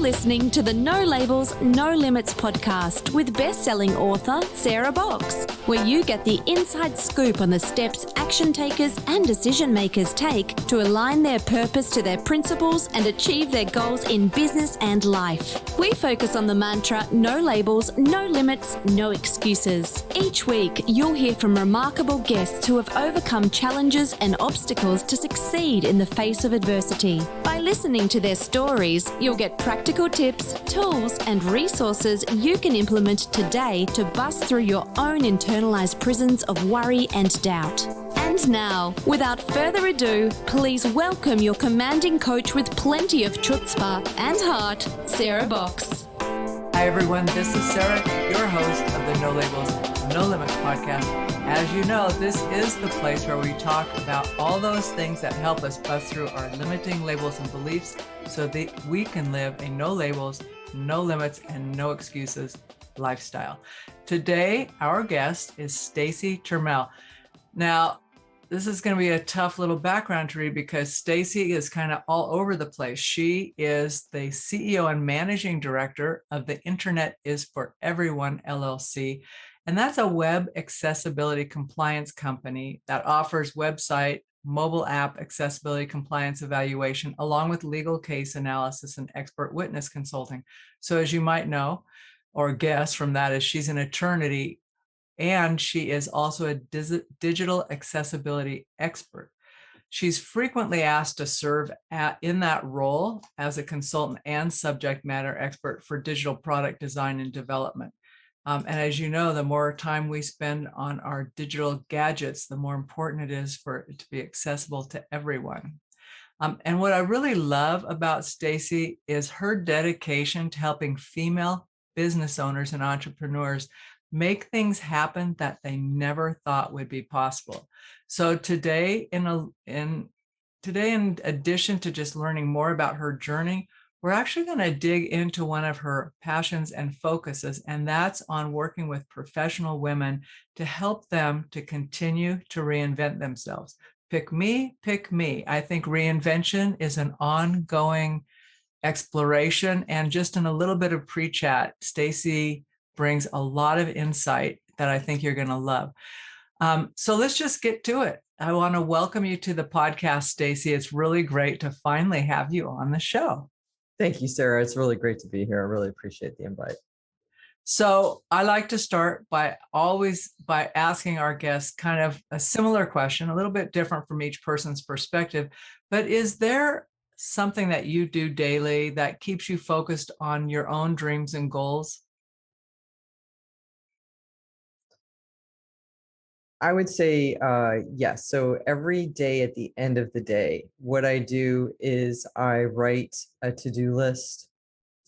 listening to the No Labels, No Limits podcast with best-selling author Sarah Box, where you get the inside scoop on the steps action takers and decision makers take to align their purpose to their principles and achieve their goals in business and life. We focus on the mantra, no labels, no limits, no excuses. Each week, you'll hear from remarkable guests who have overcome challenges and obstacles to succeed in the face of adversity. By listening to their stories, you'll get practical tips, tools, and resources you can implement today to bust through your own internalized prisons of worry and doubt. And now, without further ado, please welcome your commanding coach with plenty of chutzpah and heart, Sarah Box. Hi everyone, this is Sarah, your host of the No Labels, No Limits podcast. As you know, this is the place where we talk about all those things that help us bust through our limiting labels and beliefs so that we can live a no labels, no limits, and no excuses lifestyle. Today, our guest is Stacey Turmel. Now, this is going to be a tough little background to read because Stacey is kind of all over the place. She is the CEO and managing director of the Internet is for Everyone LLC. And that's a web accessibility compliance company that offers website, mobile app accessibility compliance evaluation, along with legal case analysis and expert witness consulting. So as you might know or guess from that is she's an attorney and she is also a digital accessibility expert. She's frequently asked to serve in that role as a consultant and subject matter expert for digital product design and development. And as you know, the more time we spend on our digital gadgets, the more important it is for it to be accessible to everyone. And what I really love about Stacey is her dedication to helping female business owners and entrepreneurs make things happen that they never thought would be possible. So today, in addition to just learning more about her journey, we're actually going to dig into one of her passions and focuses, and that's on working with professional women to help them to continue to reinvent themselves. Pick me, pick me. I think reinvention is an ongoing exploration, and just in a little bit of pre-chat, Stacey brings a lot of insight that I think you're going to love. So let's just get to it. I want to welcome you to the podcast, Stacey. It's really great to finally have you on the show. Thank you, Sarah. It's really great to be here. I really appreciate the invite. So I like to start by asking our guests kind of a similar question, a little bit different from each person's perspective, but is there something that you do daily that keeps you focused on your own dreams and goals? I would say yes. So every day at the end of the day, what I do is I write a to-do list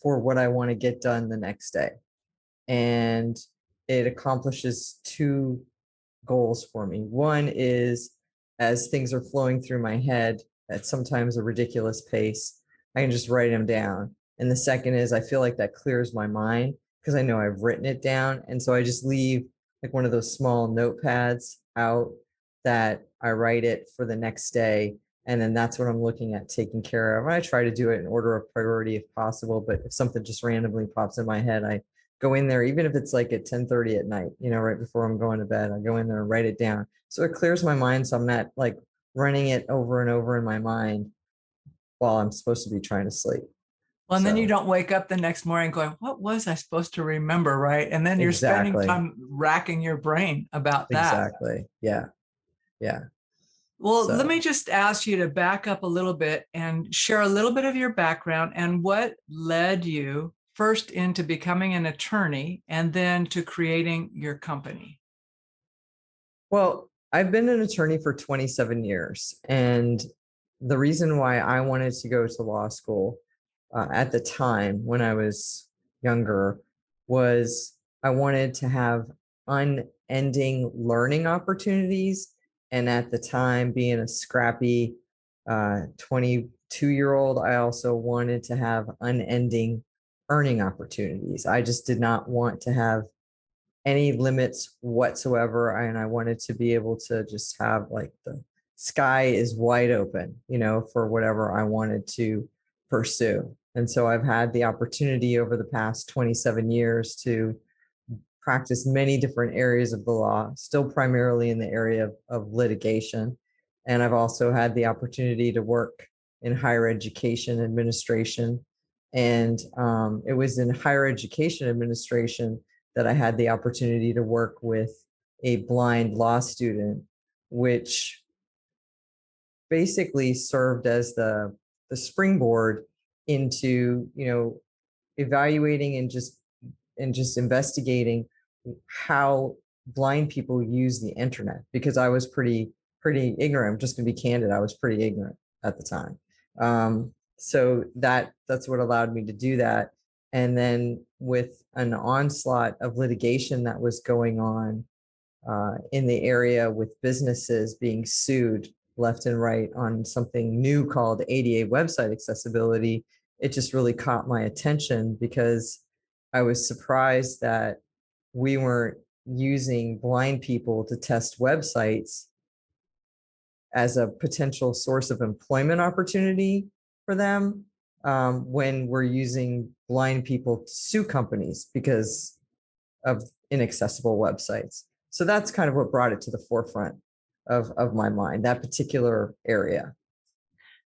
for what I want to get done the next day. And it accomplishes two goals for me. One is as things are flowing through my head at sometimes a ridiculous pace, I can just write them down. And the second is I feel like that clears my mind because I know I've written it down. And so I just leave like one of those small notepads out that I write it for the next day. And then that's what I'm looking at taking care of. I try to do it in order of priority if possible, but if something just randomly pops in my head, I go in there, even if it's like at 10:30 at night, right before I'm going to bed, I go in there and write it down. So it clears my mind. So I'm not like running it over and over in my mind while I'm supposed to be trying to sleep. Well, and then you don't wake up the next morning going, what was I supposed to remember, right? And then you're spending time racking your brain about that. Exactly. Yeah. Well, let me just ask you to back up a little bit and share a little bit of your background and what led you first into becoming an attorney and then to creating your company. Well, I've been an attorney for 27 years. And the reason why I wanted to go to law school at the time when I was younger was I wanted to have unending learning opportunities. And at the time, being a scrappy 22-year-old, I also wanted to have unending earning opportunities. I just did not want to have any limits whatsoever. And I wanted to be able to just have like the sky is wide open, for whatever I wanted to pursue. And so I've had the opportunity over the past 27 years to practice many different areas of the law, still primarily in the area of litigation. And I've also had the opportunity to work in higher education administration. And it was in higher education administration that I had the opportunity to work with a blind law student, which basically served as the springboard into, evaluating and just investigating how blind people use the internet, because I was pretty ignorant. I'm just going to be candid. I was pretty ignorant at the time. So that's what allowed me to do that. And then with an onslaught of litigation that was going on in the area with businesses being sued left and right on something new called ADA website accessibility, it just really caught my attention, because I was surprised that we weren't using blind people to test websites as a potential source of employment opportunity for them, when we're using blind people to sue companies because of inaccessible websites. So that's kind of what brought it to the forefront of my mind, that particular area.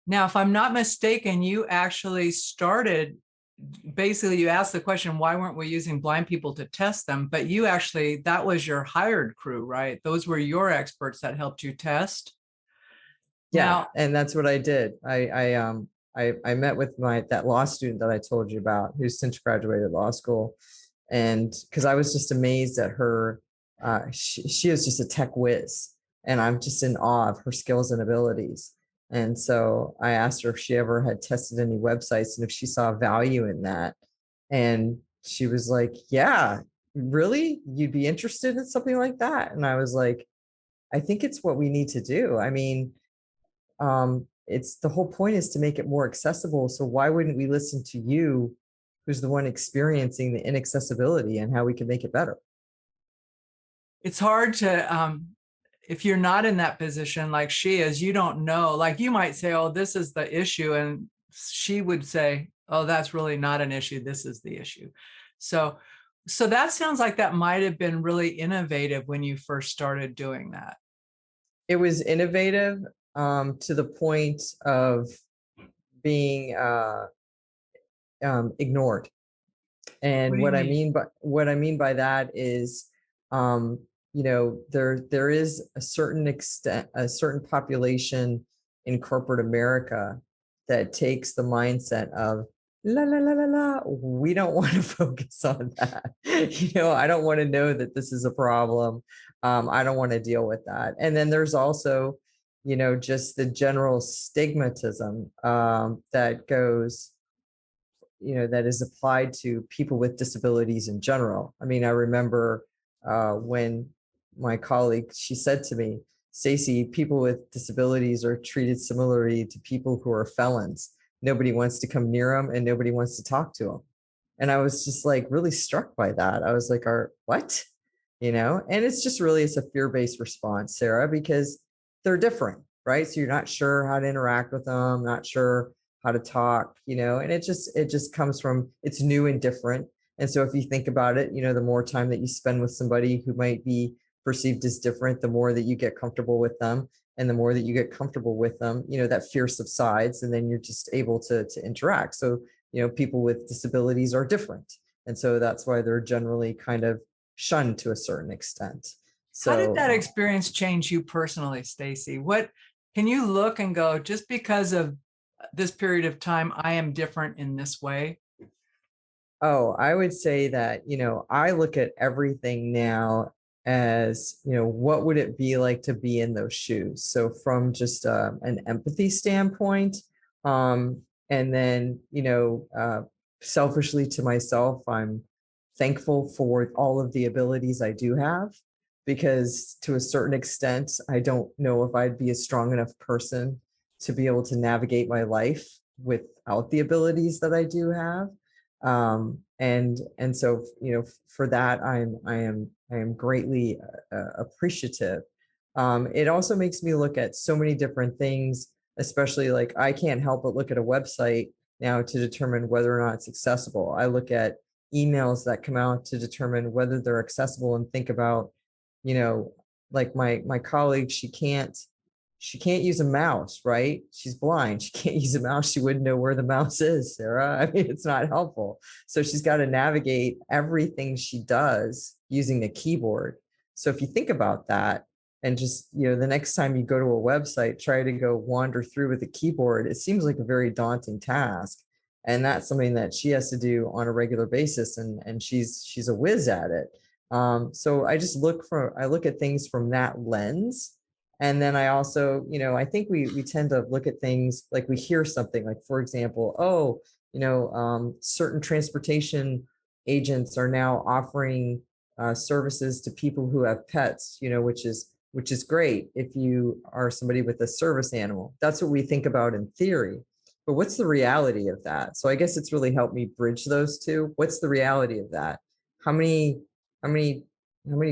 Now, if I'm not mistaken, you actually started, basically you asked the question, why weren't we using blind people to test them? But you actually, that was your hired crew, right? Those were your experts that helped you test. Yeah, Now, and that's what I did. I met with that law student that I told you about, who's since graduated law school, and because I was just amazed at her. She is just a tech whiz, and I'm just in awe of her skills and abilities. And so I asked her if she ever had tested any websites and if she saw value in that. And she was like, "Yeah, really? You'd be interested in something like that?" And I was like, "I think it's what we need to do. I mean, it's the whole point is to make it more accessible. So why wouldn't we listen to you, who's the one experiencing the inaccessibility, and how we can make it better?" it's hard to, if you're not in that position like she is, you don't know. Like you might say, oh, this is the issue. And she would say, oh, that's really not an issue. This is the issue. So that sounds like that might have been really innovative when you first started doing that. It was innovative to the point of being ignored. And what I mean by that is, there is a certain extent, a certain population in corporate America that takes the mindset of la la la la la. We don't want to focus on that. I don't want to know that this is a problem. I don't want to deal with that. And then there's also, just the general stigmatism that goes, that is applied to people with disabilities in general. I mean, I remember when my colleague, she said to me, "Stacey, people with disabilities are treated similarly to people who are felons. Nobody wants to come near them and nobody wants to talk to them." And I was just like really struck by that. I was like, what? And it's a fear-based response, Sarah, because they're different, right? So you're not sure how to interact with them, not sure how to talk, and it just comes from, it's new and different. And so if you think about it, the more time that you spend with somebody who might be perceived as different, the more that you get comfortable with them. And the more that you get comfortable with them, that fear subsides, and then you're just able to interact. So, people with disabilities are different. And so that's why they're generally kind of shunned to a certain extent. So how did that experience change you personally, Stacey? What can you look and go, just because of this period of time, I am different in this way? Oh, I would say that, I look at everything now as, what would it be like to be in those shoes? So from just an empathy standpoint, and then, selfishly to myself, I'm thankful for all of the abilities I do have, because to a certain extent, I don't know if I'd be a strong enough person to be able to navigate my life without the abilities that I do have. And so, for that, I am greatly appreciative. It also makes me look at so many different things, especially like I can't help but look at a website now to determine whether or not it's accessible. I look at emails that come out to determine whether they're accessible and think about, like my colleague, she can't use a mouse, right? She's blind. She can't use a mouse. She wouldn't know where the mouse is, Sarah. I mean, it's not helpful. So she's got to navigate everything she does using a keyboard. So if you think about that, and just, the next time you go to a website, try to go wander through with a keyboard, it seems like a very daunting task. And that's something that she has to do on a regular basis. And she's a whiz at it. So I just look at things from that lens. And then I also, I think we tend to look at things like we hear something like, for example, certain transportation agents are now offering services to people who have pets, which is great if you are somebody with a service animal. That's what we think about in theory. But what's the reality of that? So I guess it's really helped me bridge those two. What's the reality of that? How many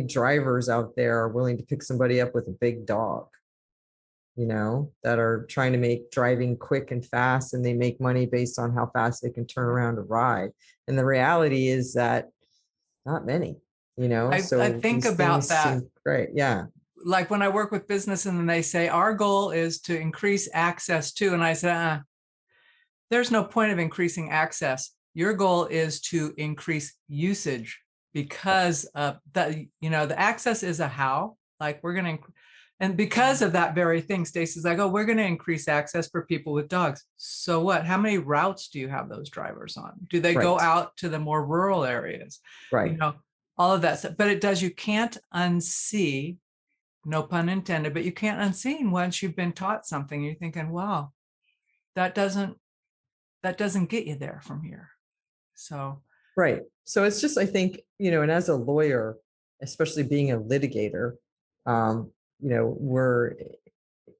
drivers out there are willing to pick somebody up with a big dog, that are trying to make driving quick and fast, and they make money based on how fast they can turn around a ride? And the reality is that not many, so I think about that. Great. Yeah. Like when I work with business and they say, our goal is to increase access to, and I say, there's no point of increasing access. Your goal is to increase usage, because the access is a how, like we're going to, and because of that very thing, Stacey's like, oh, we're going to increase access for people with dogs. So what? How many routes do you have those drivers on? Do they go out to the more rural areas? Right. All of that stuff. But you can't unsee, no pun intended, but you can't unsee once you've been taught something. You're thinking, wow, that doesn't get you there from here. So. Right. So it's just, I think, and as a lawyer, especially being a litigator, we're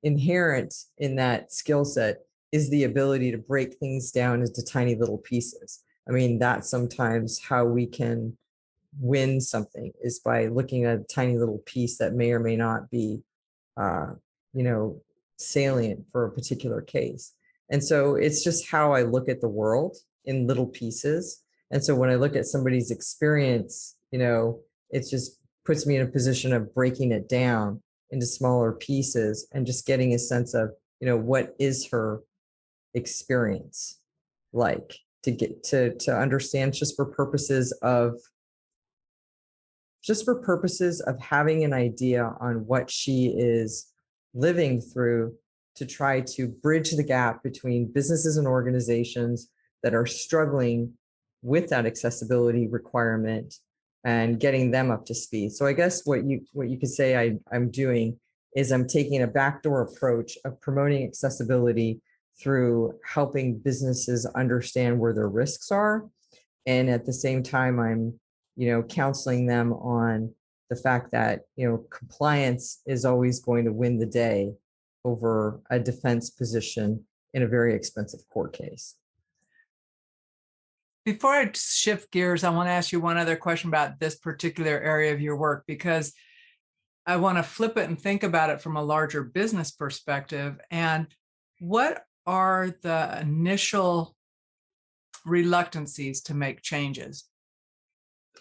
inherent in that skill set is the ability to break things down into tiny little pieces. I mean, that's sometimes how we can win something, is by looking at a tiny little piece that may or may not be, salient for a particular case. And so it's just how I look at the world in little pieces. And so when I look at somebody's experience, it just puts me in a position of breaking it down into smaller pieces and just getting a sense of, what is her experience like, to get to understand, just for purposes of having an idea on what she is living through, to try to bridge the gap between businesses and organizations that are struggling with that accessibility requirement and getting them up to speed. So I guess what you could say I'm doing is I'm taking a backdoor approach of promoting accessibility through helping businesses understand where their risks are. And at the same time, I'm, counseling them on the fact that, compliance is always going to win the day over a defense position in a very expensive court case. Before I shift gears, I want to ask you one other question about this particular area of your work, because I want to flip it and think about it from a larger business perspective. And what are the initial reluctancies to make changes?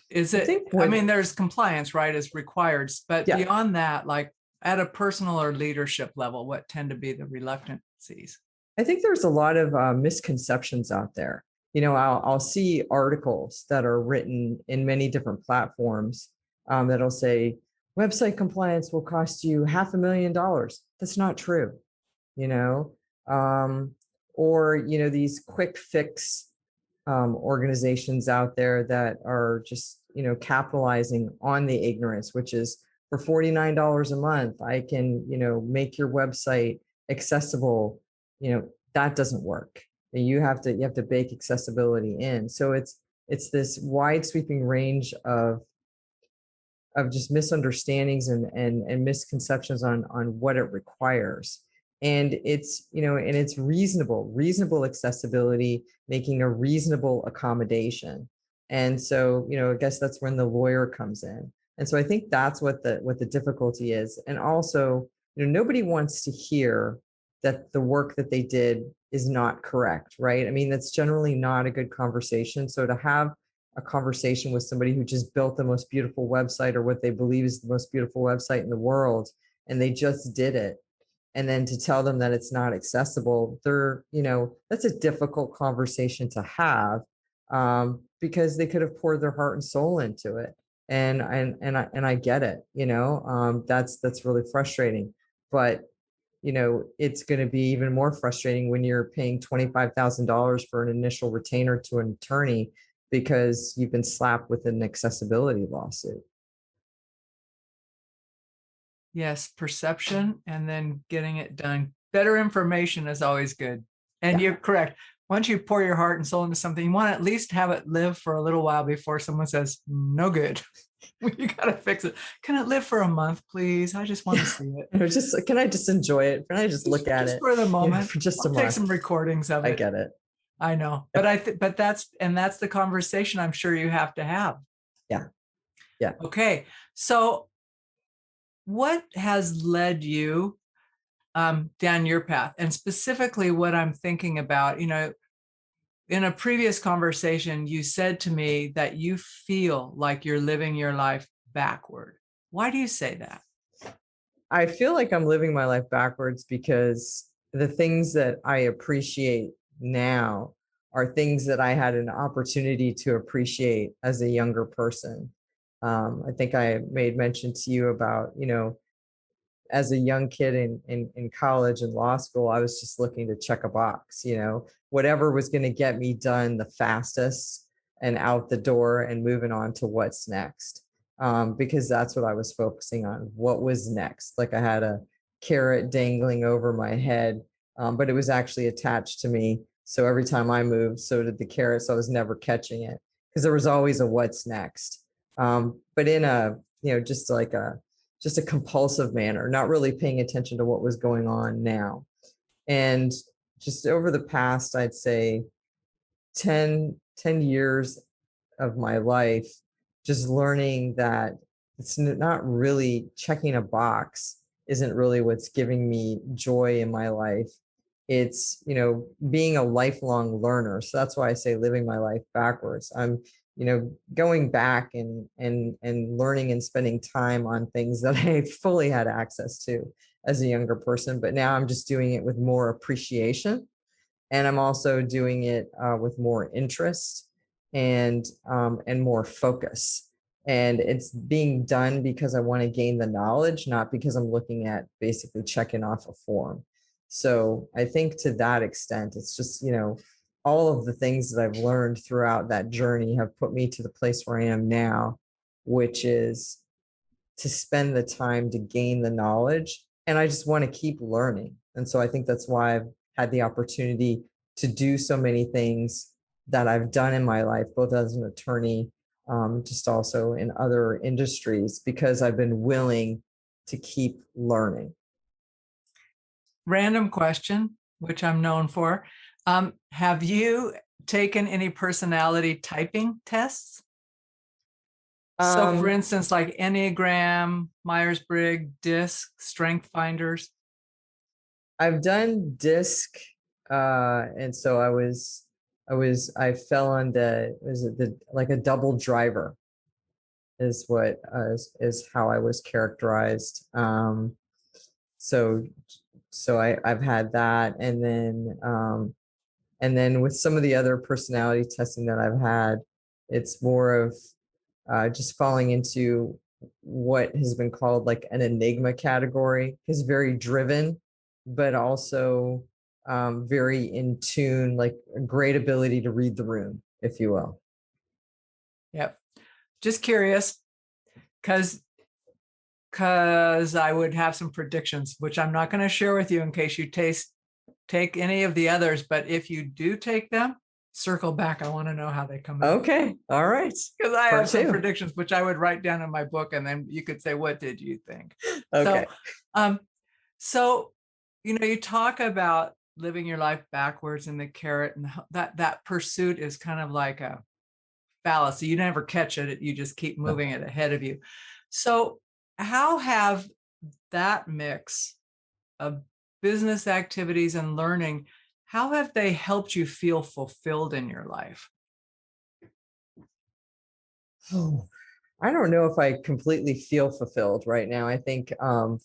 Is it, there's compliance, right, is required, but beyond that, like at a personal or leadership level, what tend to be the reluctancies? I think there's a lot of misconceptions out there. I'll see articles that are written in many different platforms that'll say website compliance will cost you $500,000. That's not true, or these quick fix organizations out there that are just capitalizing on the ignorance, which is for $49 a month, I can make your website accessible. That doesn't work. You have to bake accessibility in. So it's this wide sweeping range of just misunderstandings and misconceptions on what it requires. And it's reasonable accessibility, making a reasonable accommodation. And so I guess that's when the lawyer comes in. And so I think that's what the difficulty is. And also nobody wants to hear that the work that they did is not correct, right? I mean, that's generally not a good conversation. So to have a conversation with somebody who just built the most beautiful website, or what they believe is the most beautiful website in the world, and they just did it, and then to tell them that it's not accessible, that's a difficult conversation to have, because they could have poured their heart and soul into it. And I get it, that's really frustrating. But it's going to be even more frustrating when you're paying $25,000 for an initial retainer to an attorney because you've been slapped with an accessibility lawsuit. Yes, perception and then getting it done. Better information is always good. And Yeah. you're correct. Once you pour your heart and soul into something, you want to at least have it live for a little while before someone says, no good. You got to fix it. Can it live for a month, please? I just want to see it. Can I just enjoy it? Can I just look at it for the moment? for just I'll a take month? some recordings of it. I get it. I know, but that's the conversation I'm sure you have to have. Yeah. Yeah. Okay. So what has led you down your path? And specifically what I'm thinking about, in a previous conversation, you said to me that you feel like you're living your life backward. Why do you say that? I feel like I'm living my life backwards because the things that I appreciate now are things that I had an opportunity to appreciate as a younger person. I think I made mention to you about, as a young kid in college and law school, I was just looking to check a box, whatever was going to get me done the fastest and out the door and moving on to what's next. Because that's what I was focusing on. What was next? Like I had a carrot dangling over my head, but it was actually attached to me. So every time I moved, so did the carrot. So I was never catching it because there was always a what's next. But in a, just a compulsive manner, not really paying attention to what was going on now. And just over the past, I'd say 10 years of my life, just learning that it's not really checking a box isn't really what's giving me joy in my life. It's, being a lifelong learner. So that's why I say living my life backwards. I'm, going back and learning and spending time on things that I fully had access to as a younger person. But now I'm just doing it with more appreciation. And I'm also doing it with more interest and more focus. And it's being done because I want to gain the knowledge, not because I'm looking at basically checking off a form. So I think to that extent, it's just, all of the things that I've learned throughout that journey have put me to the place where I am now, which is to spend the time to gain the knowledge. And I just want to keep learning. And so I think that's why I've had the opportunity to do so many things that I've done in my life, both as an attorney, just also in other industries, because I've been willing to keep learning. Random question, which I'm known for. Have you taken any personality typing tests? So for instance, like Enneagram, Myers-Briggs, DISC, Strength Finders? I've done DISC. And so I fell on like a double driver is what is how I was characterized. So I've had that. And then with some of the other personality testing that I've had, it's more of just falling into what has been called like an enigma category. Is very driven, but also very in tune, like a great ability to read the room, if you will. Yep. Just curious, because I would have some predictions, which I'm not going to share with you in case you take any of the others. But if you do take them, circle back. I want to know how they come out. Okay. All right. Because I have some predictions, which I would write down in my book, and then you could say, what did you think? Okay. So, you talk about living your life backwards and the carrot, and that pursuit is kind of like a fallacy. You never catch it. You just keep moving it ahead of you. So how have that mix of business activities and learning, how have they helped you feel fulfilled in your life? Oh, I don't know if I completely feel fulfilled right now. I think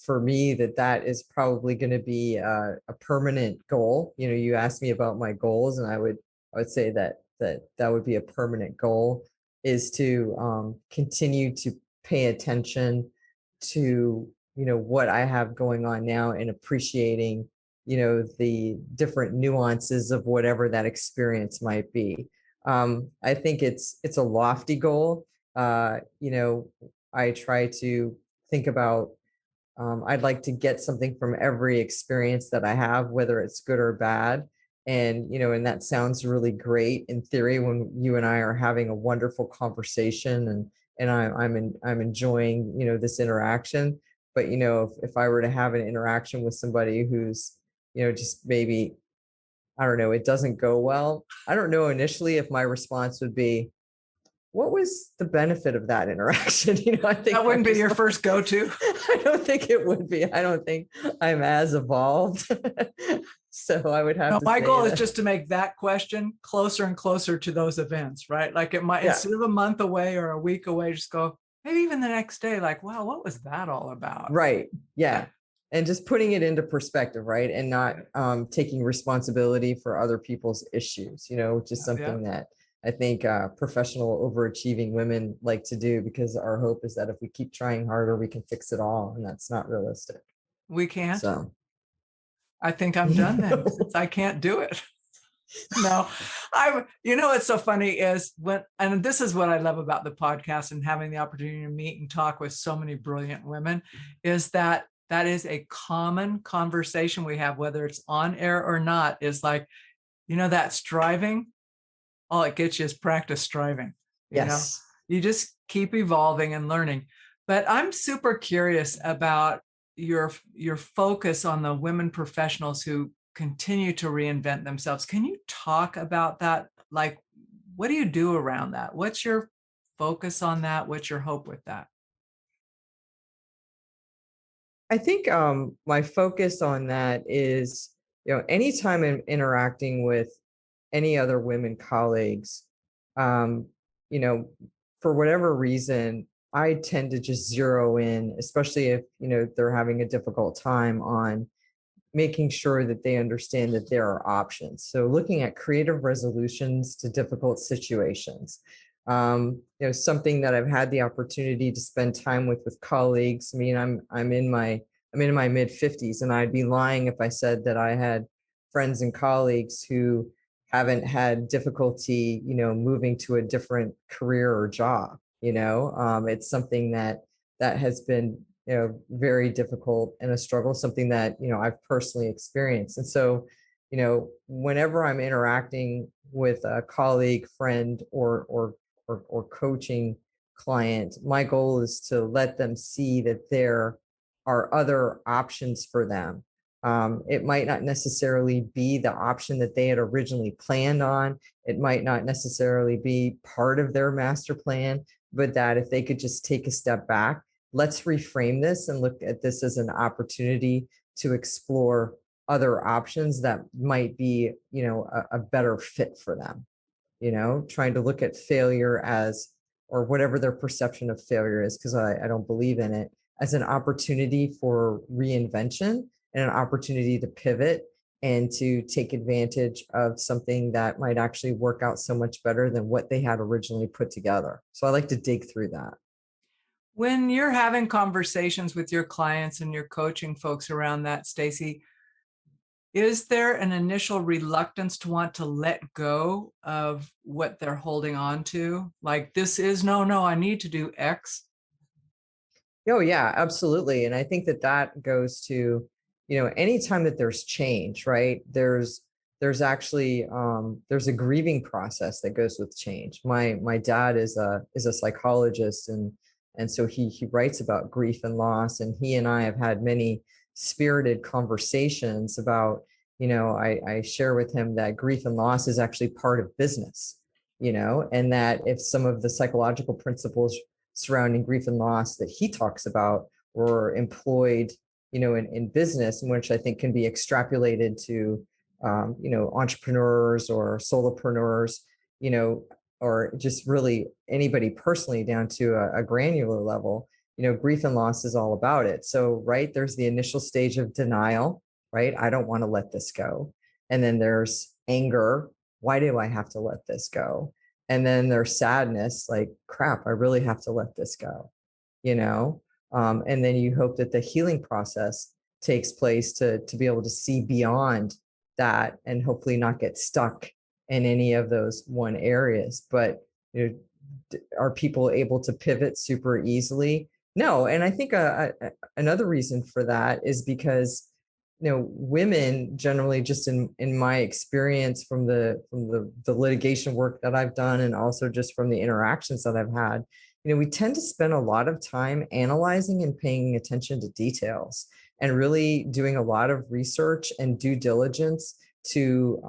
for me that is probably going to be a permanent goal. You know, you asked me about my goals, and I would say that would be a permanent goal, is to continue to pay attention to, you know, what I have going on now, and appreciating, you know, the different nuances of whatever that experience might be. I think it's a lofty goal. You know, I try to think about, I'd like to get something from every experience that I have, whether it's good or bad. And, you know, and that sounds really great in theory when you and I are having a wonderful conversation, and I'm enjoying, you know, this interaction. But, you know, if I were to have an interaction with somebody who's, you know, just maybe, I don't know, it doesn't go well, I don't know initially if my response would be, what was the benefit of that interaction? You know, I think That wouldn't be your first go-to. I don't think it would be. I don't think I'm as evolved. So I would have No, to my say goal is that. just to make that question closer and closer to those events, right? Like it might, Yeah, instead of a month away or a week away, just go, maybe even the next day, like, wow, what was that all about? right. Yeah. Yeah. And just putting it into perspective, right? And not taking responsibility for other people's issues, you know, which is Yeah. something that I think professional overachieving women like to do, because our hope is that if we keep trying harder, we can fix it all. And that's not realistic. We can't. So, I think I'm done then, since I can't do it. No, you know, what's so funny is and this is what I love about the podcast and having the opportunity to meet and talk with so many brilliant women, is that is a common conversation we have, whether it's on air or not, is like, you know, that striving, all it gets you is practice striving. You know, yes. you just keep evolving and learning. But I'm super curious about your focus on the women professionals who continue to reinvent themselves. Can you talk about that? Like, what do you do around that? What's your focus on that? What's your hope with that? I think my focus on that is, you know, anytime I'm interacting with any other women colleagues, um, you know, for whatever reason, I tend to just zero in, especially if, you know, they're having a difficult time, on making sure that they understand that there are options. So looking at creative resolutions to difficult situations. You know, something that I've had the opportunity to spend time with colleagues. I mean, I'm in my mid 50s, and I'd be lying if I said that I had friends and colleagues who haven't had difficulty, you know, moving to a different career or job. You know, it's something that has been, you know, very difficult and a struggle, something that, you know, I've personally experienced. And so, you know, whenever I'm interacting with a colleague, friend, or coaching client, my goal is to let them see that there are other options for them. It might not necessarily be the option that they had originally planned on. It might not necessarily be part of their master plan, but that if they could just take a step back, let's reframe this and look at this as an opportunity to explore other options that might be, you know, a better fit for them. You know, trying to look at failure as, or whatever their perception of failure is, because I don't believe in it, as an opportunity for reinvention and an opportunity to pivot and to take advantage of something that might actually work out so much better than what they had originally put together. So I like to dig through that. When you're having conversations with your clients and you're coaching folks around that, Stacey, is there an initial reluctance to want to let go of what they're holding on to? Like, this is no, I need to do X. Oh yeah, absolutely. And I think that goes to, you know, anytime that there's change, right? There's actually there's a grieving process that goes with change. My dad is a psychologist, and so he writes about grief and loss, and he and I have had many spirited conversations about, you know, I share with him that grief and loss is actually part of business, you know, and that if some of the psychological principles surrounding grief and loss that he talks about were employed in business, in which I think can be extrapolated to, entrepreneurs or solopreneurs, or just really anybody personally down to a granular level. Grief and loss is all about it. So, right, there's the initial stage of denial, right? I don't want to let this go. And then there's anger. Why do I have to let this go? And then there's sadness, like, crap, I really have to let this go, and then you hope that the healing process takes place to be able to see beyond that and hopefully not get stuck in any of those one areas. But are people able to pivot super easily? No. And I think another reason for that is because women generally, just in my experience from the litigation work that I've done, and also just from the interactions that I've had, we tend to spend a lot of time analyzing and paying attention to details and really doing a lot of research and due diligence to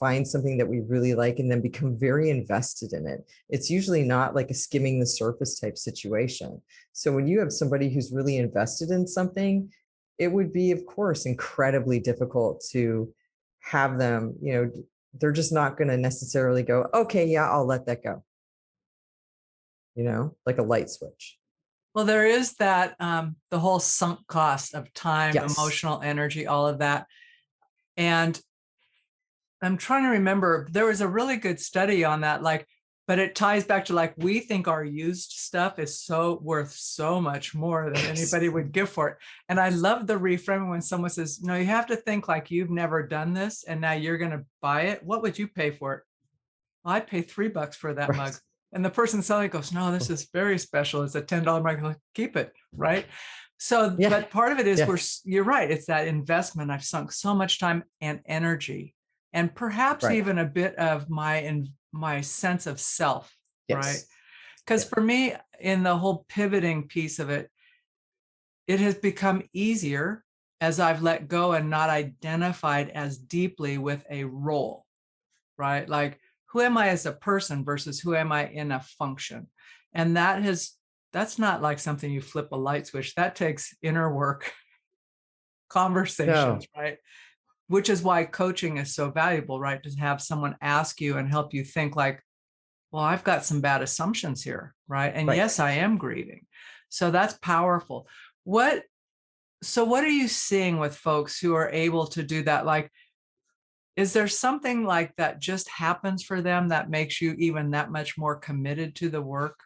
find something that we really like and then become very invested in it. It's usually not like a skimming the surface type situation. So when you have somebody who's really invested in something, it would be, of course, incredibly difficult to have them, they're just not going to necessarily go, okay, yeah, I'll let that go. Like a light switch. Well, there is that, the whole sunk cost of time, Yes. emotional energy, all of that. And I'm trying to remember, there was a really good study on that, but it ties back to we think our used stuff is so worth so much more than anybody would give for it. And I love the reframing when someone says, no, you have to think like you've never done this and now you're going to buy it. What would you pay for it? Well, I'd pay $3 for that mug. And the person selling it goes, no, this is very special. It's a $10 mug. Like, keep it, right? So, yeah. But part of it is you're right. It's that investment. I've sunk so much time and energy, and perhaps even a bit of my sense of self, right? Because for me, in the whole pivoting piece of it, it has become easier as I've let go and not identified as deeply with a role, right? Like, who am I as a person versus who am I in a function? And that's not like something you flip a light switch. That takes inner work, conversations, right? Which is why coaching is so valuable, right? To have someone ask you and help you think like, well, I've got some bad assumptions here, right? And yes, I am grieving. So that's powerful. So what are you seeing with folks who are able to do that? Like, is there something like that just happens for them that makes you even that much more committed to the work?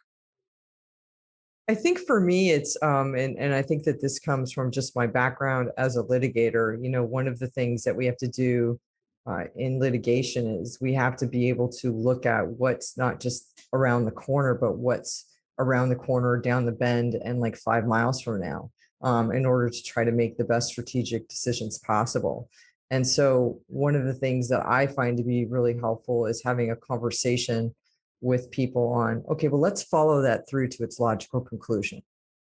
I think for me, it's, and I think that this comes from just my background as a litigator. One of the things that we have to do in litigation is we have to be able to look at what's not just around the corner, but what's around the corner, down the bend, and like 5 miles from now, in order to try to make the best strategic decisions possible. And so one of the things that I find to be really helpful is having a conversation with people on, okay, well, let's follow that through to its logical conclusion,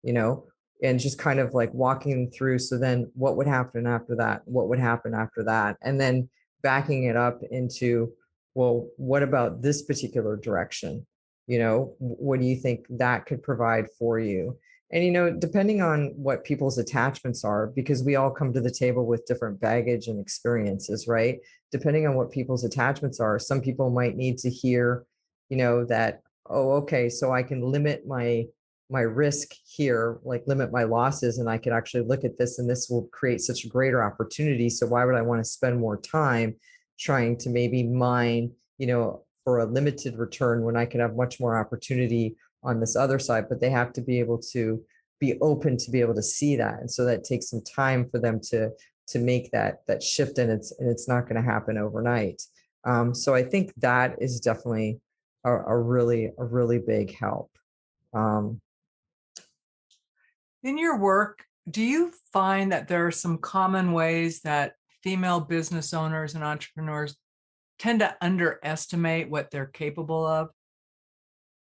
and just kind of like walking them through. So then what would happen after that? What would happen after that? And then backing it up into, well, what about this particular direction? What do you think that could provide for you? And, depending on what people's attachments are, because we all come to the table with different baggage and experiences, right? Depending on what people's attachments are, some people might need to hear, that, oh, okay, so I can limit my risk here, like limit my losses, and I could actually look at this, and this will create such a greater opportunity. So why would I want to spend more time trying to maybe mine, for a limited return when I could have much more opportunity on this other side? But they have to be able to be open to be able to see that. And so that takes some time for them to make that shift, and it's not going to happen overnight. So I think that is definitely a really big help. In your work, do you find that there are some common ways that female business owners and entrepreneurs tend to underestimate what they're capable of?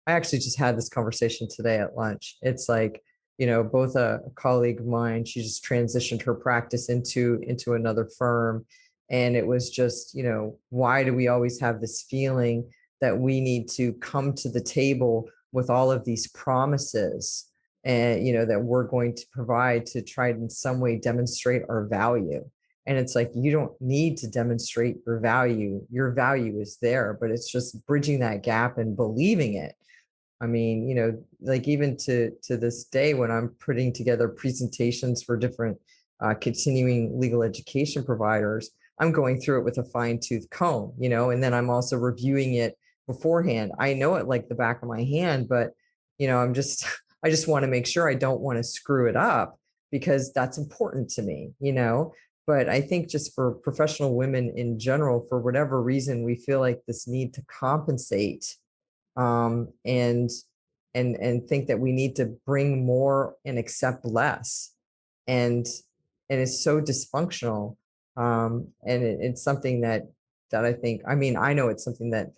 I actually just had this conversation today at lunch. It's like, both a colleague of mine, she just transitioned her practice into another firm. And it was just, why do we always have this feeling that we need to come to the table with all of these promises and that we're going to provide to try to in some way demonstrate our value. And it's like, you don't need to demonstrate your value. Your value is there, but it's just bridging that gap and believing it. I mean, like even to this day, when I'm putting together presentations for different continuing legal education providers, I'm going through it with a fine tooth comb, and then I'm also reviewing it beforehand. I know it like the back of my hand, but I just want to make sure I don't want to screw it up, because that's important to me, But I think just for professional women in general, for whatever reason, we feel like this need to compensate, and think that we need to bring more and accept less, and it's so dysfunctional. And it's something that I think, I mean, I know it's something that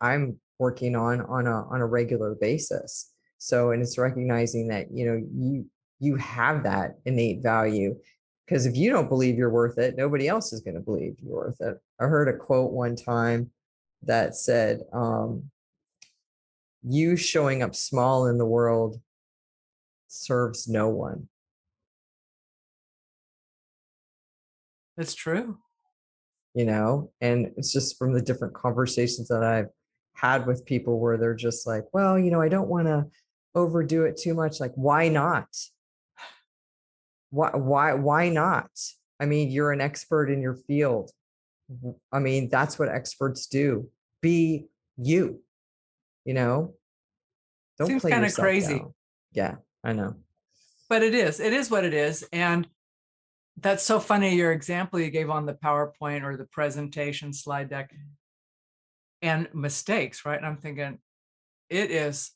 I'm working on a regular basis. So, and it's recognizing that you have that innate value, because if you don't believe you're worth it, nobody else is going to believe you're worth it. I heard a quote one time that said, you showing up small in the world serves no one. That's true. And it's just from the different conversations that I've had with people where they're just like, well, I don't want to overdo it too much. Like, why not? Why not? I mean, you're an expert in your field. I mean, that's what experts do. Be you, don't Seems play kind of yourself crazy. down. Yeah, I know. But it is what it is. And that's so funny, your example you gave on the PowerPoint or the presentation slide deck and mistakes, right? And I'm thinking, it is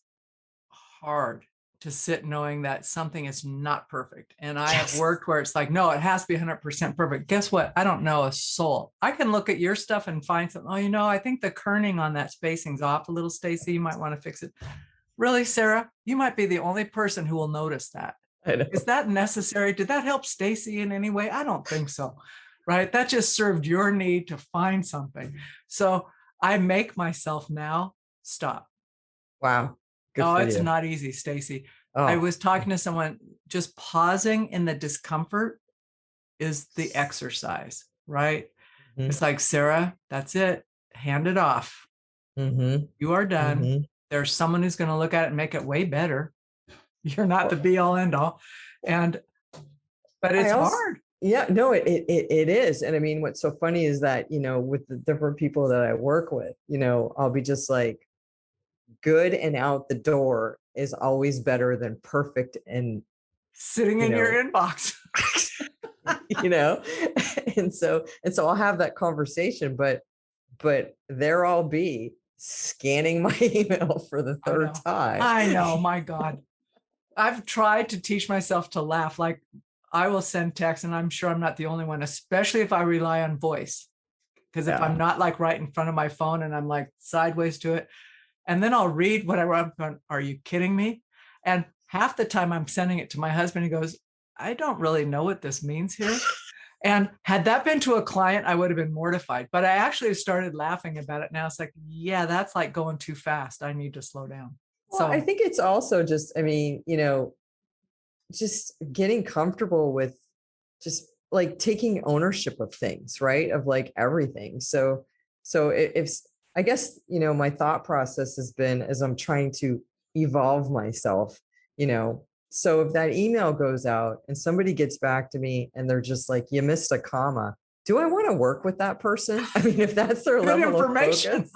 hard to sit knowing that something is not perfect. And I have worked where it's like, no, it has to be 100% perfect. Guess what? I don't know a soul. I can look at your stuff and find something. Oh, I think the kerning on that spacing's off a little, Stacey. You might want to fix it. Really, Sarah? You might be the only person who will notice that. Is that necessary? Did that help Stacey in any way? I don't think so, right? That just served your need to find something. So I make myself now stop. Wow. Oh, it's not easy, Stacey. Oh. I was talking to someone, just pausing in the discomfort is the exercise, right? Mm-hmm. It's like, Sarah, that's it. Hand it off. Mm-hmm. You are done. Mm-hmm. There's someone who's going to look at it and make it way better. You're not the be all end all. But it's hard. Yeah, no, it is. And I mean, what's so funny is that, with the different people that I work with, I'll be just like, good and out the door is always better than perfect and sitting in your inbox. And so I'll have that conversation, but there I'll be scanning my email for the third time. I know, my God. I've tried to teach myself to laugh. Like, I will send text, and I'm sure I'm not the only one, especially if I rely on voice. Because if I'm not like right in front of my phone and I'm like sideways to it, and then I'll read what I wrote, are you kidding me? And half the time I'm sending it to my husband. He goes, I don't really know what this means here. And had that been to a client, I would have been mortified. But I actually started laughing about it now. It's like, yeah, that's like going too fast. I need to slow down. Well, so I think it's also just, I mean, just getting comfortable with just like taking ownership of things, right? Of like everything. So if I guess, my thought process has been, as I'm trying to evolve myself, so if that email goes out and somebody gets back to me and they're just like, you missed a comma, do I want to work with that person? I mean, if that's their level of focus,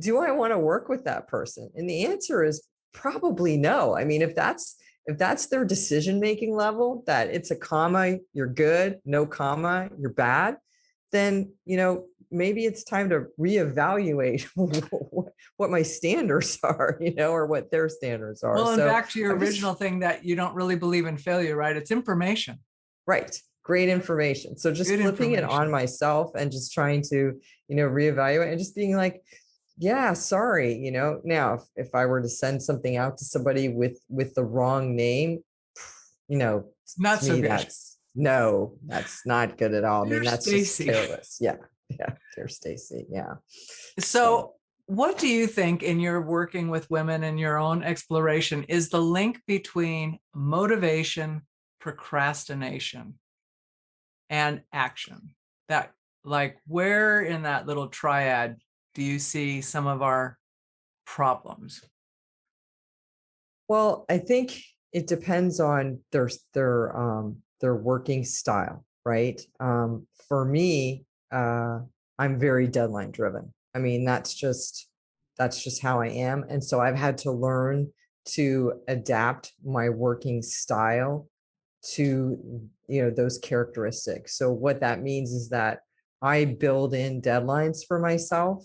do I want to work with that person? And the answer is probably no. I mean, if that's their decision-making level, that it's a comma, you're good, no comma, you're bad, then, maybe it's time to reevaluate what my standards are, or what their standards are. Well, and back to your original thing that you don't really believe in failure, right? It's information. Right. Great information. So just flipping it on myself and just trying to, reevaluate and just being like, yeah, sorry, now if I were to send something out to somebody with the wrong name, it's not so good. That's not good at all. I mean, that's Stacey. just careless. Yeah. Dear Stacey. Yeah. So What do you think in your working with women and your own exploration is the link between motivation, procrastination, and action? That, like, where in that little triad do you see some of our problems? Well, I think it depends on their working style, right? For me, I'm very deadline driven. I mean, that's just how I am, and so I've had to learn to adapt my working style to those characteristics. So what that means is that I build in deadlines for myself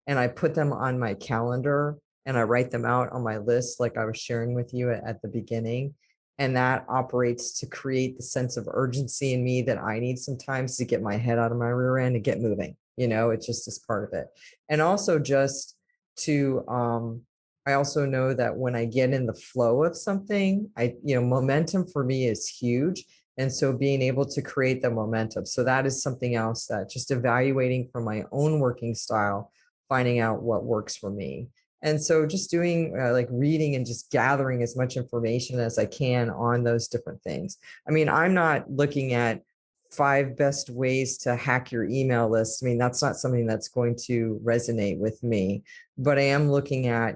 and I put them on my calendar and I write them out on my list like I was sharing with you at the beginning, and that operates to create the sense of urgency in me that I need sometimes to get my head out of my rear end and get moving. It just is part of it. And also just to I also know that when I get in the flow of something, momentum for me is huge. And so being able to create the momentum. So that is something else that just evaluating from my own working style, finding out what works for me. And so just doing like reading and just gathering as much information as I can on those different things. I mean, I'm not looking at 5 best ways to hack your email list. I mean, that's not something that's going to resonate with me, but I am looking at,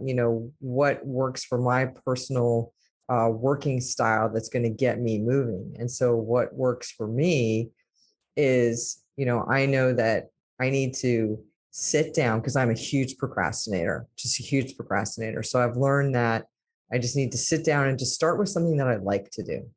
what works for my personal working style that's going to get me moving. And so what works for me is, I know that I need to sit down because I'm a huge procrastinator, just a huge procrastinator. So I've learned that I just need to sit down and just start with something that I like to do.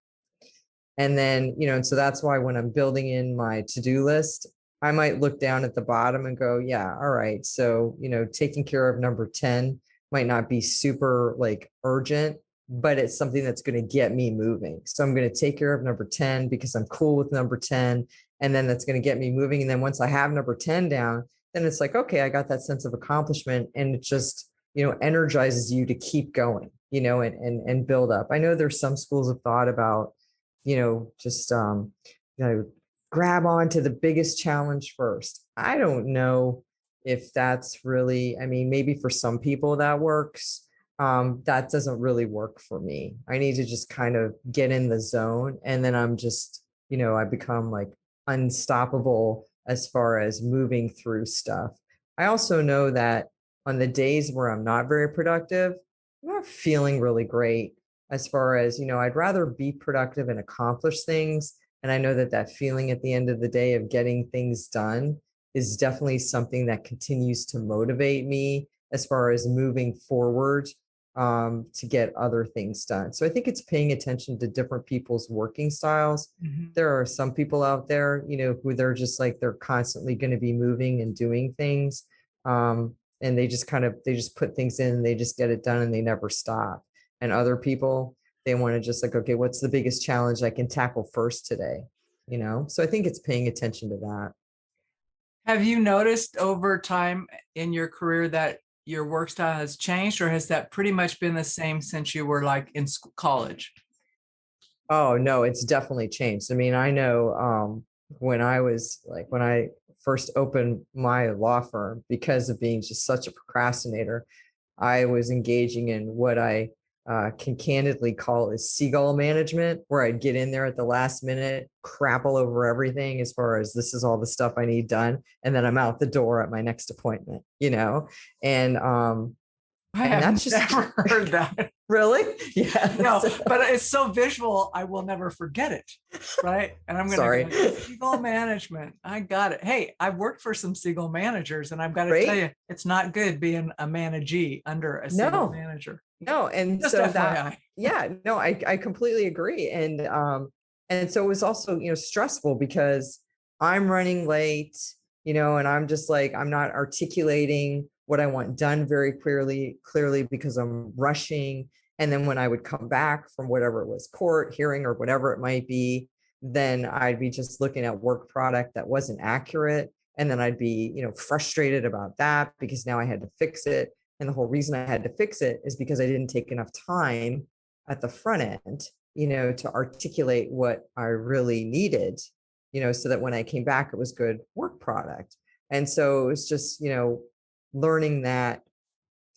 And then, and so that's why when I'm building in my to-do list, I might look down at the bottom and go, yeah, all right. So, taking care of number 10 might not be super like urgent, but it's something that's going to get me moving. So I'm going to take care of number 10 because I'm cool with number 10. And then that's going to get me moving. And then once I have number 10 down, then it's like, okay, I got that sense of accomplishment. And it just, energizes you to keep going, and build up. I know there's some schools of thought about, just grab on to the biggest challenge first. I don't know if that's really, I mean, maybe for some people that works. That doesn't really work for me. I need to just kind of get in the zone, and then I'm just, I become like unstoppable as far as moving through stuff. I also know that on the days where I'm not very productive, I'm not feeling really great as far as, I'd rather be productive and accomplish things. And I know that that feeling at the end of the day of getting things done is definitely something that continues to motivate me as far as moving forward to get other things done. So I think it's paying attention to different people's working styles. Mhm. There are some people out there, who they're just like, they're constantly going to be moving and doing things. And they just put things in, and they just get it done and they never stop. And other people, they want to just like, okay, what's the biggest challenge I can tackle first today? So I think it's paying attention to that. Have you noticed over time in your career that your work style has changed, or has that pretty much been the same since you were like in college? Oh no, it's definitely changed. I mean, I know when I first opened my law firm, because of being just such a procrastinator, I was engaging in what I can candidly call is seagull management, where I'd get in there at the last minute, crap all over everything as far as this is all the stuff I need done, and then I'm out the door at my next appointment, and I and have that's just never heard that. really, yeah. No, but it's so visual, I will never forget it. Right. And I'm going Sorry. to go, seagull management. I got it. Hey, I've worked for some seagull managers, and I've got to tell Right? you, it's not good being a managee under a seagull No, manager. no, and Just so that, FYI. yeah, no, I completely agree, and so it was also stressful because I'm running late, and I'm just like I'm not articulating what I want done very clearly because I'm rushing. And then when I would come back from whatever it was, court hearing or whatever it might be, then I'd be just looking at work product that wasn't accurate, and then I'd be frustrated about that because now I had to fix it. And the whole reason I had to fix it is because I didn't take enough time at the front end, to articulate what I really needed, so that when I came back, it was good work product. And so it was just, learning that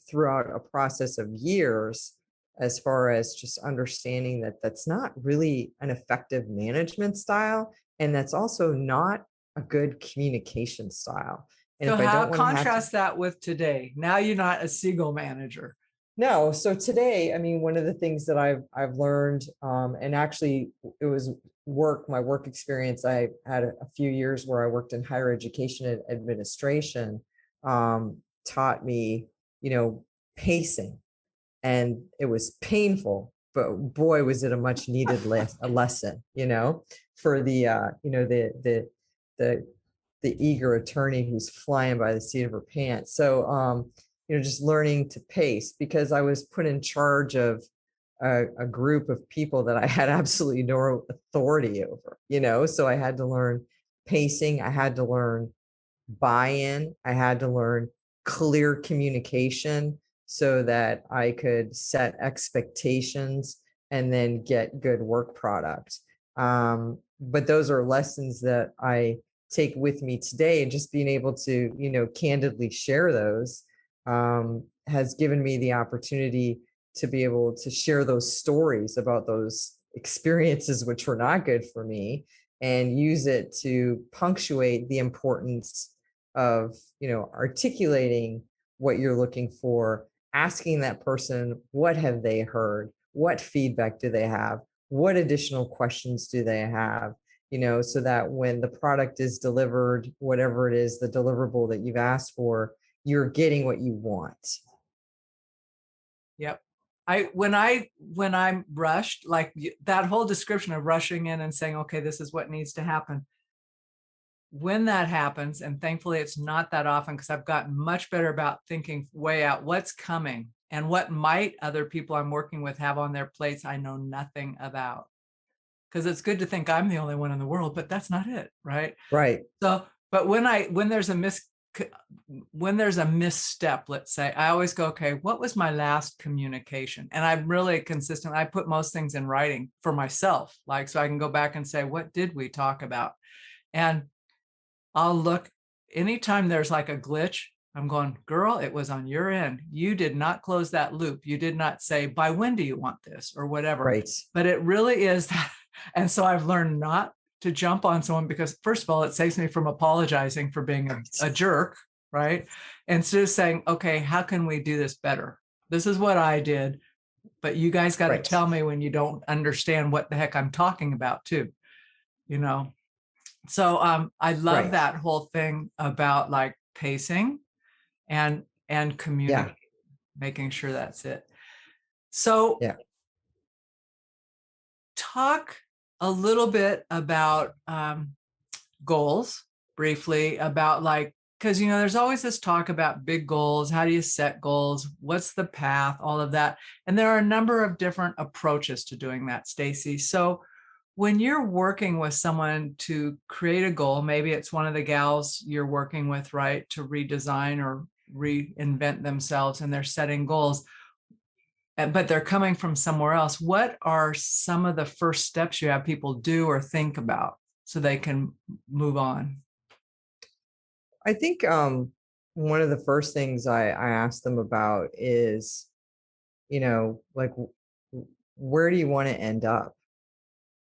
throughout a process of years, as far as just understanding that that's not really an effective management style. And that's also not a good communication style. And So if I how don't want to have to, contrast that with today? Now you're not a seagull manager. no, so today, I mean, one of the things that I've learned, and actually it was my work experience. I had a few years where I worked in higher education administration, taught me, pacing, and it was painful, but boy, was it a much needed a lesson, for the the the eager attorney who's flying by the seat of her pants. So just learning to pace, because I was put in charge of a group of people that I had absolutely no authority over, so I had to learn pacing. I had to learn buy-in. I had to learn clear communication so that I could set expectations and then get good work product. But those are lessons that I take with me today, and just being able to, candidly share those has given me the opportunity to be able to share those stories about those experiences which were not good for me, and use it to punctuate the importance of articulating what you're looking for, asking that person, what have they heard, what feedback do they have, what additional questions do they have, so that when the product is delivered, whatever it is, the deliverable that you've asked for, you're getting what you want. Yep. When I'm rushed, like that whole description of rushing in and saying, okay, this is what needs to happen. When that happens, and thankfully it's not that often, because I've gotten much better about thinking way out what's coming and what might other people I'm working with have on their plates I know nothing about. Because it's good to think I'm the only one in the world, but that's not it, right? Right. So, but when there's a misstep, let's say, I always go, okay, what was my last communication? And I'm really consistent. I put most things in writing for myself, like, so I can go back and say, what did we talk about? And I'll look, anytime there's like a glitch, I'm going, girl, it was on your end. You did not close that loop. You did not say, by when do you want this or whatever. Right. But it really is that. And so I've learned not to jump on someone, because first of all, it saves me from apologizing for being a jerk, right? Instead of saying, okay, how can we do this better? This is what I did, but you guys got to Right. tell me when you don't understand what the heck I'm talking about too, So I love Right. that whole thing about like pacing and communicating, making sure that's it. So Yeah. talk a little bit about goals briefly, about like, because there's always this talk about big goals. How do you set goals? What's the path? All of that. And there are a number of different approaches to doing that, Stacey. So when you're working with someone to create a goal, maybe it's one of the gals you're working with, right, to redesign or reinvent themselves, and they're setting goals, but they're coming from somewhere else. What are some of the first steps you have people do or think about so they can move on? I think one of the first things I ask them about is, like, where do you want to end up?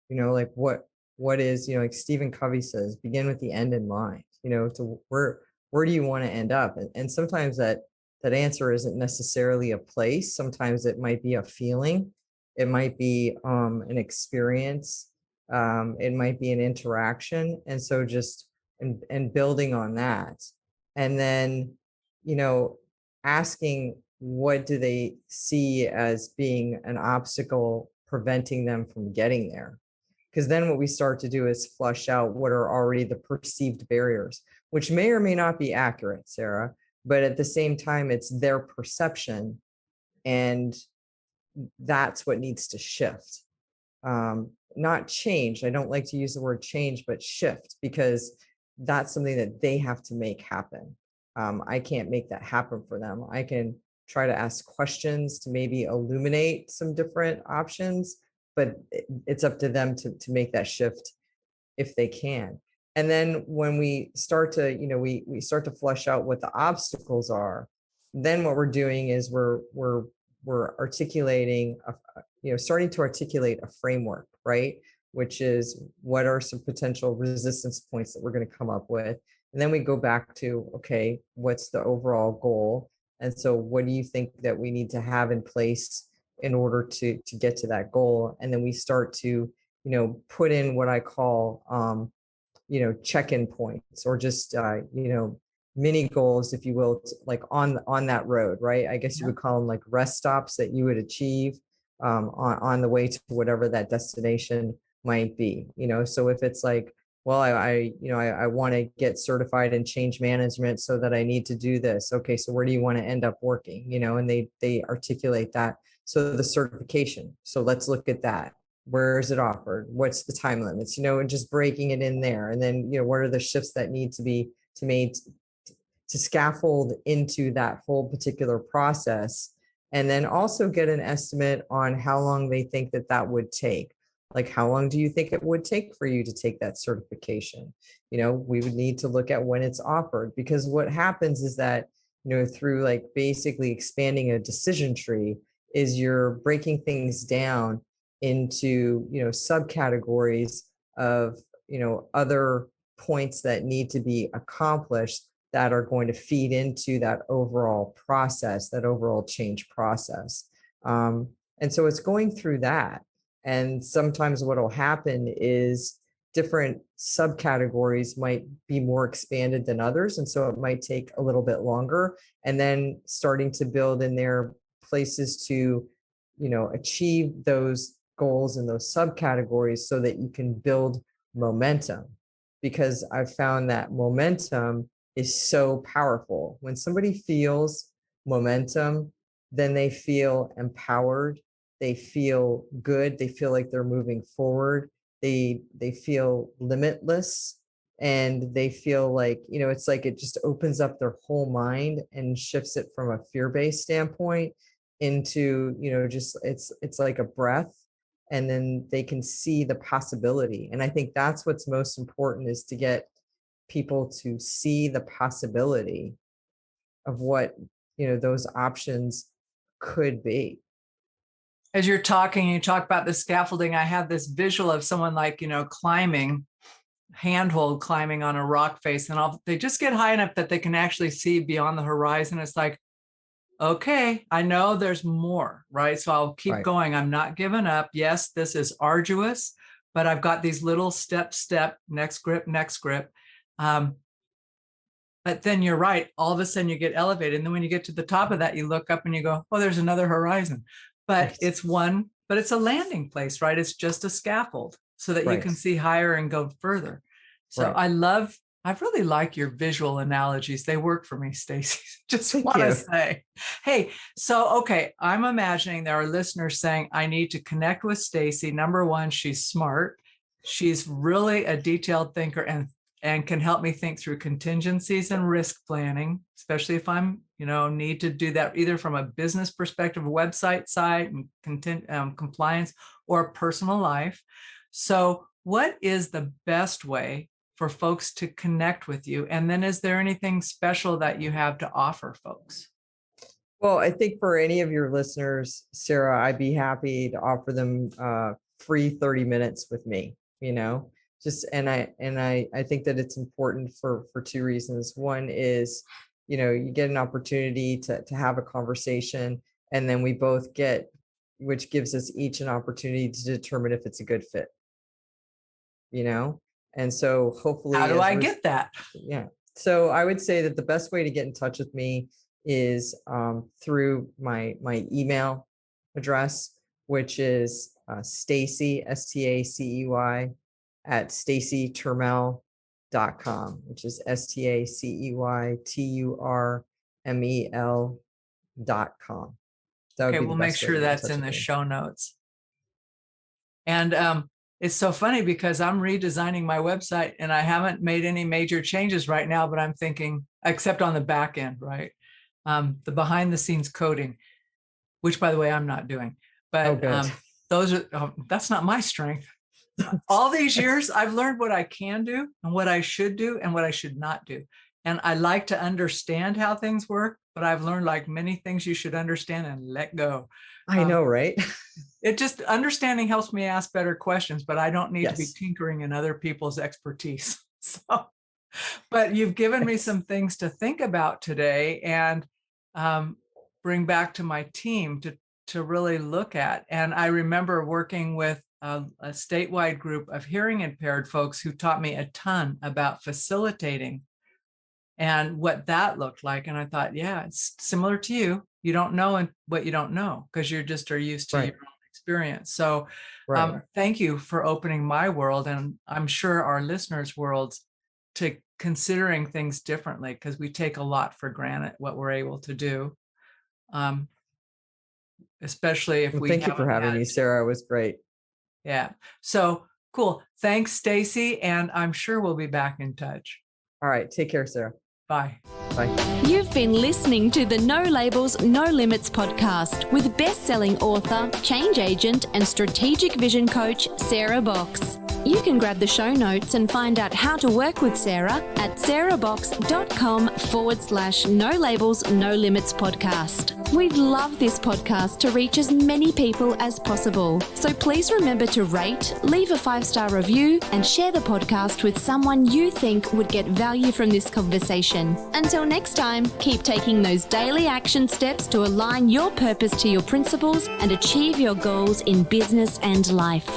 Like what is, like Stephen Covey says, begin with the end in mind, to where do you want to end up? And sometimes that answer isn't necessarily a place. Sometimes it might be a feeling. It might be an experience. It might be an interaction. And so just, and building on that. And then, asking, what do they see as being an obstacle preventing them from getting there? Because then what we start to do is flush out what are already the perceived barriers, which may or may not be accurate, Sarah, but at the same time, it's their perception, and that's what needs to shift. Not change. I don't like to use the word change, but shift, because that's something that they have to make happen. I can't make that happen for them. I can try to ask questions to maybe illuminate some different options, but it's up to them to make that shift if they can. And then when we start to, we start to flesh out what the obstacles are, then what we're doing is we're articulating, starting to articulate a framework, right? Which is what are some potential resistance points that we're going to come up with. And then we go back to, okay, what's the overall goal? And so what do you think that we need to have in place in order to get to that goal? And then we start to, put in what I call, check-in points, or just, mini goals, if you will, like on that road, right? I guess you would call them like rest stops that you would achieve on the way to whatever that destination might be. So if it's like, well, I want to get certified in change management, so that I need to do this. Okay, so where do you want to end up working? And they articulate that. So the certification. So let's look at that. Where is it offered? What's the time limits? And just breaking it in there. And then, what are the shifts that need to be made to scaffold into that whole particular process? And then also get an estimate on how long they think that would take. Like, how long do you think it would take for you to take that certification? We would need to look at when it's offered, because what happens is that, through like basically expanding a decision tree, is you're breaking things down into, subcategories of, other points that need to be accomplished that are going to feed into that overall process, that overall change process. And so it's going through that. And sometimes what will happen is different subcategories might be more expanded than others. And so it might take a little bit longer. And then starting to build in there places to, achieve those goals and those subcategories, so that you can build momentum. Because I've found that momentum is so powerful. When somebody feels momentum, then they feel empowered. They feel good. They feel like they're moving forward. They feel limitless, and they feel like, it's like it just opens up their whole mind and shifts it from a fear-based standpoint into, just it's like a breath, and then they can see the possibility. And I think that's what's most important, is to get people to see the possibility of what, those options could be. As you're talking, you talk about the scaffolding. I have this visual of someone like, climbing, handhold climbing on a rock face, and they just get high enough that they can actually see beyond the horizon. It's like, okay, I know there's more, right? So I'll keep going. I'm not giving up. Yes, this is arduous, but I've got these little step, next grip. But then you're right. All of a sudden you get elevated. And then when you get to the top of that, you look up and you go, oh, there's another horizon. But it's a landing place, right? It's just a scaffold so that you can see higher and go further. So I really like your visual analogies. They work for me, Stacey. Just want to say, hey, so, okay, I'm imagining there are listeners saying, I need to connect with Stacey. Number one, she's smart. She's really a detailed thinker and can help me think through contingencies and risk planning, especially if I'm, need to do that either from a business perspective, website side and compliance, or personal life. So what is the best way for folks to connect with you? And then is there anything special that you have to offer folks? Well, I think for any of your listeners, Sarah, I'd be happy to offer them free 30 minutes with me, and I think that it's important for two reasons. One is, you get an opportunity to have a conversation, and then we both get, which gives us each an opportunity to determine if it's a good fit, and so hopefully. How do I get that? Yeah. So I would say that the best way to get in touch with me is through my email address, which is Stacey, Stacey, at StaceyTurmel.com, which is StaceyTurmel.com. Okay, we'll make sure that's in the show notes. And it's so funny because I'm redesigning my website and I haven't made any major changes right now, but I'm thinking, except on the back end, right? The behind the scenes coding, which by the way, I'm not doing, but that's not my strength. All these years, I've learned what I can do and what I should do and what I should not do. And I like to understand how things work, but I've learned, like many things, you should understand and let go. I know, right? It just, understanding helps me ask better questions, but I don't need to be Yes. tinkering in other people's expertise. So, but you've given me some things to think about today and bring back to my team to really look at. And I remember working with a statewide group of hearing impaired folks who taught me a ton about facilitating and what that looked like. And I thought, yeah, it's similar to you. You don't know what you don't know because you just are used to Right. your own experience. So Right. thank you for opening my world, and I'm sure our listeners' worlds, to considering things differently, because we take a lot for granted what we're able to do, especially if Well, we thank you for haven't having had. me, Sarah. It was great. Yeah. So cool. Thanks, Stacey. And I'm sure we'll be back in touch. All right. Take care, Sarah. Bye. Bye. You've been listening to the No Labels, No Limits podcast with best-selling author, change agent, and strategic vision coach, Sarah Box. You can grab the show notes and find out how to work with Sarah at sarahbox.com/No Labels, No Limits podcast. We'd love this podcast to reach as many people as possible. So please remember to rate, leave a 5-star review, and share the podcast with someone you think would get value from this conversation. Until next time, keep taking those daily action steps to align your purpose to your principles and achieve your goals in business and life.